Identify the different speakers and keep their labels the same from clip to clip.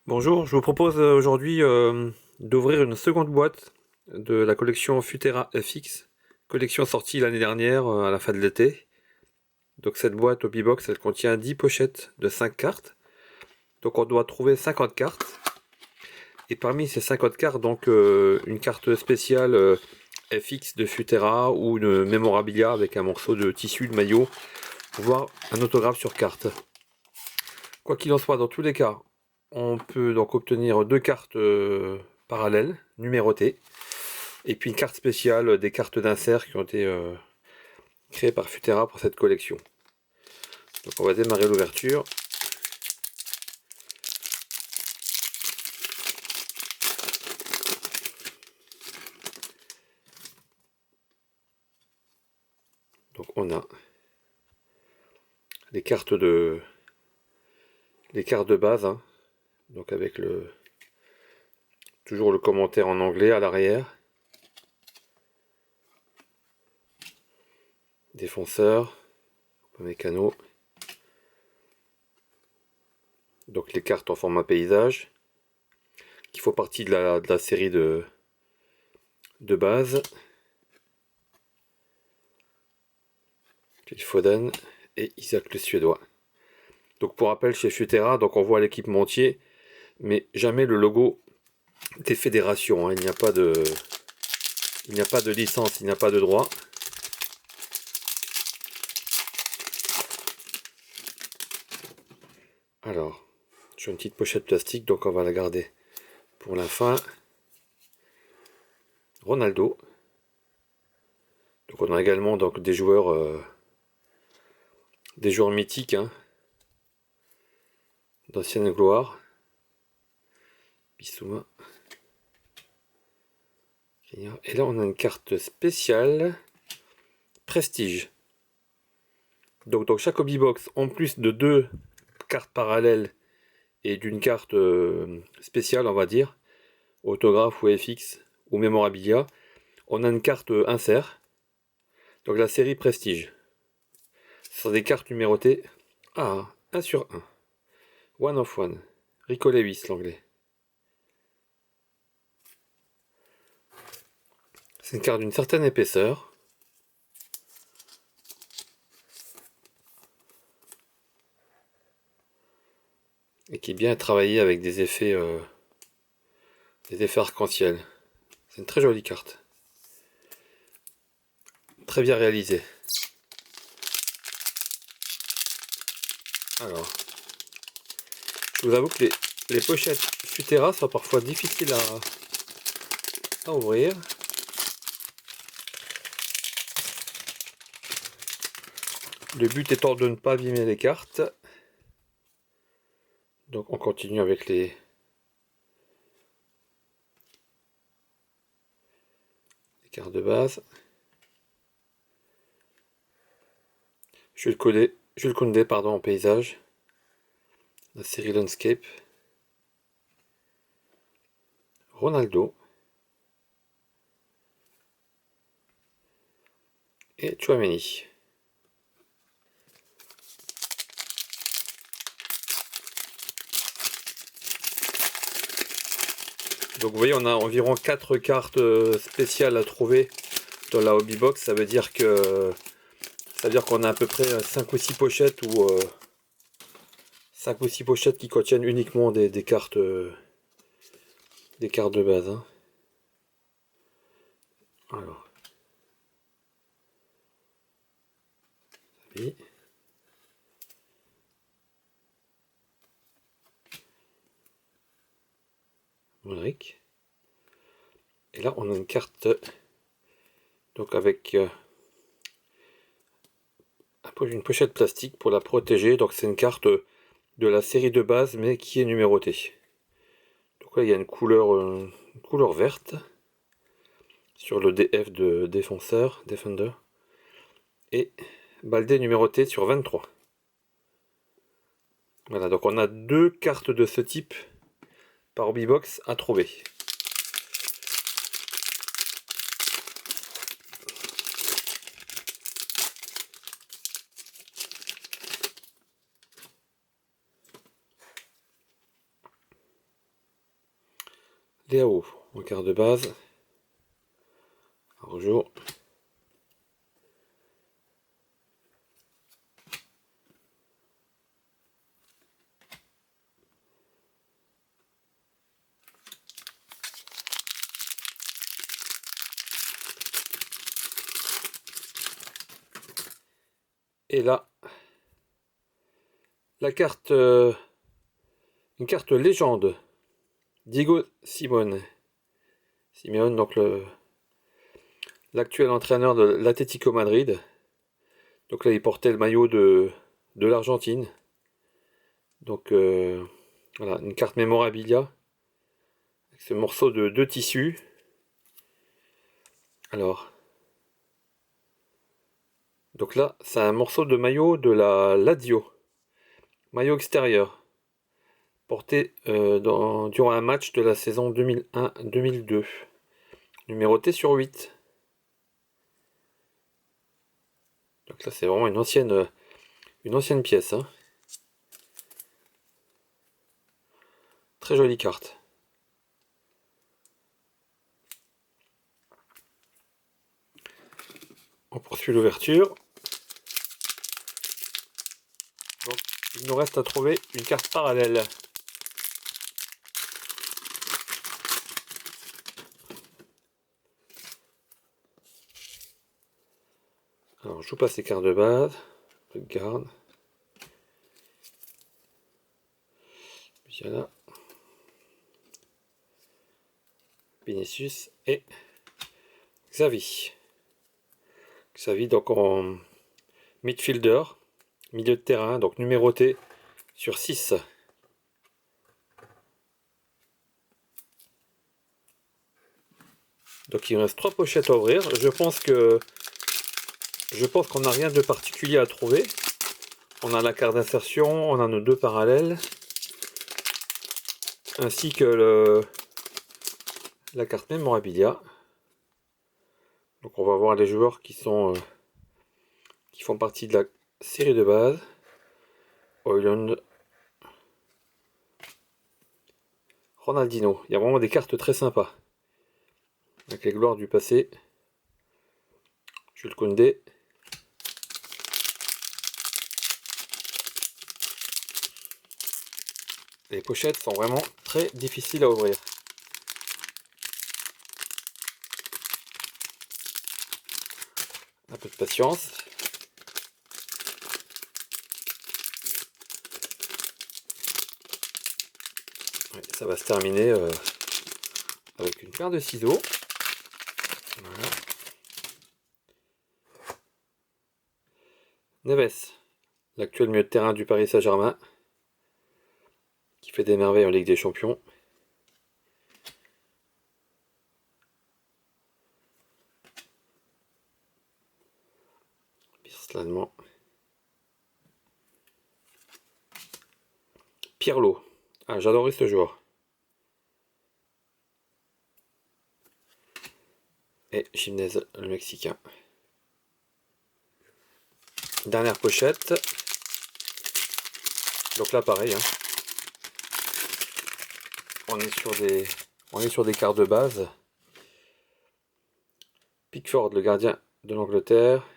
Speaker 1: Bonjour, je vous propose aujourd'hui d'ouvrir une seconde boîte de la collection Futera FX, collection sortie l'année dernière à la fin de l'été. Donc cette boîte Hobbybox, elle contient 10 pochettes de 5 cartes. Donc on doit trouver 50 cartes. Et parmi ces 50 cartes, donc une carte spéciale FX de Futera ou une mémorabilia avec un morceau de tissu de maillot, voire un autographe sur carte. Quoi qu'il en soit, dans tous les cas, on peut donc obtenir deux cartes parallèles, numérotées, et puis une carte spéciale, des cartes d'insert qui ont été créées par Futera pour cette collection. Donc on va démarrer l'ouverture. Donc on a les cartes de base, hein, donc avec toujours le commentaire en anglais à l'arrière. Défenseur, mécano. Donc les cartes en format paysage, qui font partie de la série de base. Phil Foden et Isaac le Suédois. Donc pour rappel, chez Futera, donc on voit l'équipementier, mais jamais le logo des fédérations, hein. Il n'y a pas de licence, il n'y a pas de droit. Alors, j'ai une petite pochette plastique, donc on va la garder pour la fin. Ronaldo. Donc on a également donc des joueurs mythiques, hein, d'ancienne gloire. Bissouma. Et là on a une carte spéciale Prestige. Donc dans chaque hobbybox, en plus de deux cartes parallèles et d'une carte spéciale, on va dire, autographe ou FX ou mémorabilia, on a une carte insert. Donc la série Prestige. Ce sont des cartes numérotées. Ah, 1 sur 1. One of one. Rico Lewis, l'anglais. C'est une carte d'une certaine épaisseur. Et qui est bien travaillée avec des effets arc-en-ciel. C'est une très jolie carte. Très bien réalisée. Alors, je vous avoue que les pochettes Futera sont parfois difficiles à ouvrir. Le but étant de ne pas abîmer les cartes. Donc on continue avec les cartes de base. Jules Koundé, pardon, en paysage. La série Landscape. Ronaldo. Et Tchouaméni. Donc vous voyez, on a environ 4 cartes spéciales à trouver dans la hobby box. Ça veut dire qu'on a à peu près 5 ou 6 pochettes ou 5 ou 6 pochettes qui contiennent uniquement des cartes de base, hein. Alors, oui. Modric. Et là, on a une carte donc avec une pochette plastique pour la protéger. Donc c'est une carte de la série de base, mais qui est numérotée. Donc là, il y a une couleur verte sur le DF de défenseur, Defender, et Baldé numéroté sur 23. Voilà, donc on a deux cartes de ce type par hobbybox à trouver. Léao en carte de base. Bonjour. Et là, la carte, une carte légende. Diego Simeone. Simeone, donc l'actuel entraîneur de l'Atlético Madrid. Donc là, il portait le maillot de l'Argentine. Donc voilà, une carte mémorabilia. Avec ce morceau de tissu. Alors. Donc là, c'est un morceau de maillot de la Lazio. Maillot extérieur. Porté durant un match de la saison 2001-2002. Numéroté sur 8. Donc là, c'est vraiment une ancienne pièce. Hein. Très jolie carte. On poursuit l'ouverture. Donc, il nous reste à trouver une carte parallèle. Alors, je vous passe les cartes de base. Je garde. Voilà. Vinicius et Xavi. Xavi, donc en midfielder, milieu de terrain, donc numéroté sur 6. Donc il me reste 3 pochettes à ouvrir. Je pense qu'on n'a rien de particulier à trouver. On a la carte d'insertion, on a nos 2 parallèles, ainsi que la carte mémorabilia. Donc on va voir les joueurs qui font partie de la série de base. Højlund, Ronaldinho. Il y a vraiment des cartes très sympas. Avec les gloires du passé. Jules Koundé. Les pochettes sont vraiment très difficiles à ouvrir. Un peu de patience. Ouais, ça va se terminer avec une paire de ciseaux. Voilà. Neves, l'actuel milieu de terrain du Paris Saint-Germain, qui fait des merveilles en Ligue des Champions. L'Allemand. Pirlo. Ah, j'adorais ce joueur. Et Jiménez, le Mexicain. Dernière pochette. Donc là, pareil. Hein. On est sur des cartes de base. Pickford, le gardien de l'Angleterre.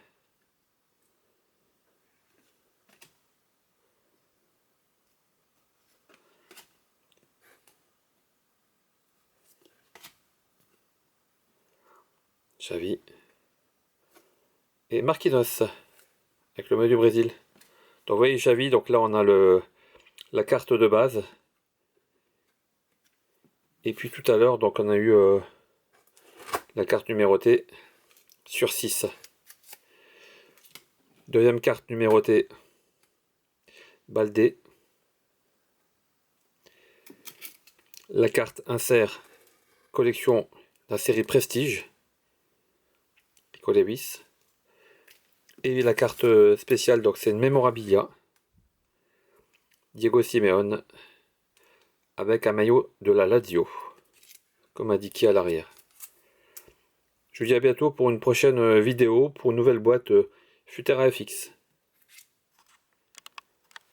Speaker 1: Xavi. Et Marquinhos, avec le maillot du Brésil. Donc vous voyez Xavi, donc là on a la carte de base. Et puis tout à l'heure, donc on a eu la carte numérotée sur 6. Deuxième carte numérotée, Baldé. La carte insert, collection de la série Prestige, Rico Lewis. Et la carte spéciale, donc c'est une mémorabilia, Diego Simeone, avec un maillot de la Lazio, comme indiqué à l'arrière. Je vous dis à bientôt pour une prochaine vidéo, pour une nouvelle boîte Futera FX.